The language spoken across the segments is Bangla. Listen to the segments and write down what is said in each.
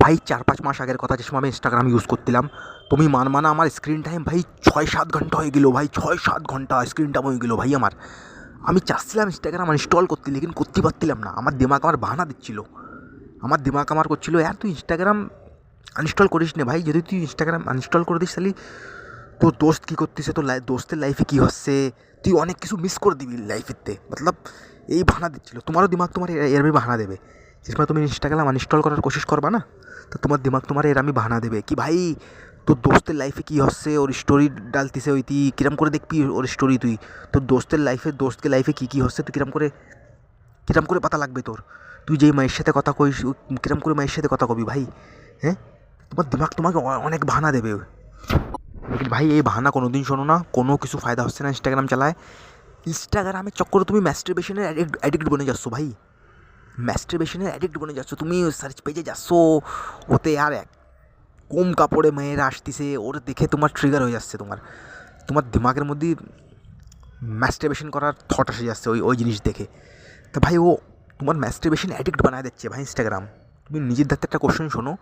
ভাই 4-5 মাস আগের কথা, যে সময় আমি ইনস্টাগ্রাম ইউজ করছিলাম, তুমি মানবা না, আমার স্ক্রিন টাইম ভাই 6-7 ঘন্টা হয়ে গেলো ভাই, 6-7 ঘন্টা স্ক্রিন টাইম হয়ে গেলো ভাই আমার। আমি চাচ্ছিলাম ইনস্টাগ্রাম আনইনস্টল করতে, লেকিন করতে পারছিলাম না। আমার দিমাগ আমার বাহানা দিচ্ছিল, আমার দিমাগ আমার করছিল, यार তুই ইনস্টাগ্রাম আনইনস্টল করিস নে ভাই, যদি তুই ইনস্টাগ্রাম আনইনস্টল করে দিস তাহলে তোর দোস্ত কী করতেছে, তোর দোস্তের লাইফে কী হচ্ছে, তুই অনেক কিছু মিস করে দিবি লাইফেতে, মতলব এই বাহানা দিচ্ছিল। তোমারও দিমাগ তোমার এরমই বাহানা দেবে, যে সময় তুমি ইনস্টাগ্রাম আনইনস্টল করার কোশিশ করবা না, তো তোমার দিমাগ তোমার এরমই বাহানা দেবে কি ভাই তোর দোস্তের লাইফে কী হচ্ছে, ওর স্টোরি ডালতিছে, ওই তুই কিরম করে দেখবি ওর স্টোরি, তুই তোর দোস্তের লাইফে দোস্তকে লাইফে কী কী হচ্ছে তুই কিরম করে পাতা লাগবে তোর, তুই যেই মায়ের সাথে কথা কইস কিরম করে মায়ের সাথে কথা কবি ভাই। হ্যাঁ, তোমার দিমাগ তোমাকে অনেক বাহানা দেবে। লেকিন ভাই এই বাহানা কোনো দিন শোনো না, কোনো কিছু ফায়দা হচ্ছে না ইনস্টাগ্রাম চালায়। ইনস্টাগ্রামের চক্করে তুমি ম্যাস্টারবেশনের অ্যাডিক্ট বনে যাচ্ছ ভাই, ম্যাস্টারবেশনের অ্যাডিক্ট বনে যাচ্ছ, তুমি সার্চ পেজে যাচ্ছ, ওতে আর এক কম কাপড়ে মেয়েরা আসতেছে, ওর দেখে তোমার ট্রিগার হয়ে যাচ্ছে, তোমার তোমার দিমাগের মধ্যে ম্যাস্টারবেশন করার থট এসে যাচ্ছে ওই ওই জিনিস দেখে। তা ভাই ও তোমার ম্যাস্টারবেশন অ্যাডিক্ট বানায় দিচ্ছে ভাই ইনস্টাগ্রাম। তুমি নিজের দায়িত্বে একটা কোশ্চেন শোনো,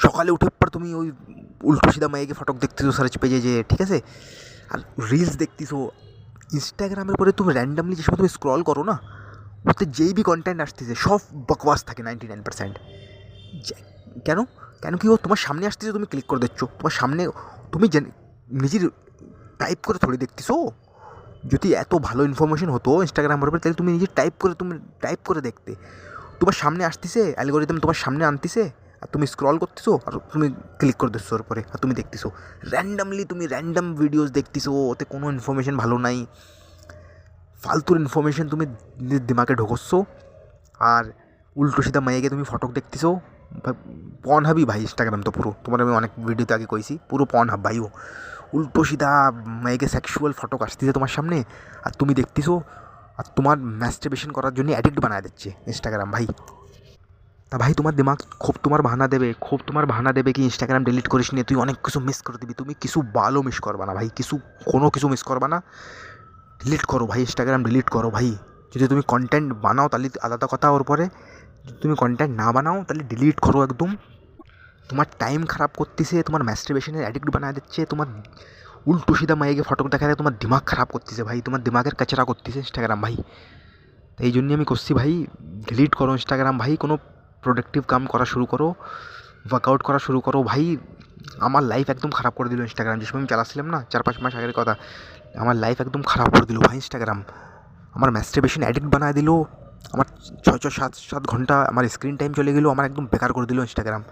সকালে উঠে পর তুমি ওই উল্টো সিধা মেয়েকে ফটক দেখতেছো সার্চ পেজে, যে ঠিক আছে, আর রিলস দেখতেছো ইনস্টাগ্রামের পরে, তুমি র্যান্ডামলি যে সময় তুমি স্ক্রল করো না, ওতে যেই বি কন্টেন্ট আসতেছে সব বকওয়াস থাকে 99%। কেন কেন কি ও তোমার সামনে আসতেছে, তুমি ক্লিক করে দিচ্ছ, তোমার সামনে তুমি নিজের টাইপ করে থোড়ি দেখতেছো। যদি এত ভালো ইনফরমেশন হতো ইনস্টাগ্রামের উপরে, তাহলে তুমি নিজে টাইপ করে দেখতে, তোমার সামনে আসতেছে, অ্যালগোরিদম তোমার সামনে আনতেছে, আর তুমি স্ক্রল করতেছো, আর তুমি ক্লিক করে দিচ্ছ ওর পরে, আর তুমি দেখতেছো র্যান্ডামলি, তুমি র্যান্ডাম ভিডিওস দেখতেছো, ওতে কোনো ইনফরমেশন ভালো নাই, ফালতুর ইনফরমেশন তুমি দিমাগে ঢোকচ্ছ, আর উল্টো সিধা মাইকে তুমি ফটক দেখতেছো। পন হাবি ভাই ইনস্টাগ্রাম তো পুরো, তোমার আমি অনেক ভিডিওতে আগে কইছি, পুরো পন হাব ভাইও, উল্টো সিধা মেয়েকে সেক্সুয়াল ফটো আসতেছে তোমার সামনে, আর তুমি দেখতেছো, আর তোমার ম্যাস্টারবেশন করার জন্য অ্যাডিক্ট বানায় দিচ্ছে ইনস্টাগ্রাম ভাই। তা ভাই তোমার দিমাগ খুব তোমার বাহানা দেবে কি ইনস্টাগ্রাম ডিলিট করিস নিয়ে, তুই অনেক কিছু মিস করে দিবি, তুমি কিছু বালও মিস করবা না ভাই, কোনো কিছু মিস করবা না। ডিলিট করো ভাই, ইনস্টাগ্রাম ডিলিট করো ভাই। যদি তুমি কন্টেন্ট বানাও তাহলে আলাদা কথা, ওর পরে যদি তুমি কন্টেন্ট না বানাও তাহলে ডিলিট করো একদম। তোমার টাইম খারাপ করতেছে, তোমার ম্যাস্টারবেশনের অ্যাডিক্ট বানায় দিচ্ছে, তোমার উল্টো সিধা মাইকে ফটো দেখাতে তোমার দিমাগ খারাপ করতেছে ভাই, তোমার দিমাগের কাচরা করতেছে ইনস্টাগ্রাম ভাই। এই জন্যই আমি করছি ভাই, ডিলিট করো ইনস্টাগ্রাম ভাই, কোনো প্রোডাক্টিভ কাম করা শুরু করো, ওয়ার্কআউট করা শুরু করো ভাই। আমার লাইফ একদম খারাপ করে দিল ইনস্টাগ্রাম, যে সময় আমি চালাচ্ছিলাম না 4-5 মাস আগের কথা, আমার লাইফ একদম খারাপ করে দিল ভাই ইনস্টাগ্রাম। আমার ম্যাস্টারবেশন অ্যাডিক্ট বানায় দিল, আমার 6-7 ঘন্টা আমার স্ক্রিন টাইম চলে গেলো, আমার একদম বেকার করে দিল ইনস্টাগ্রাম।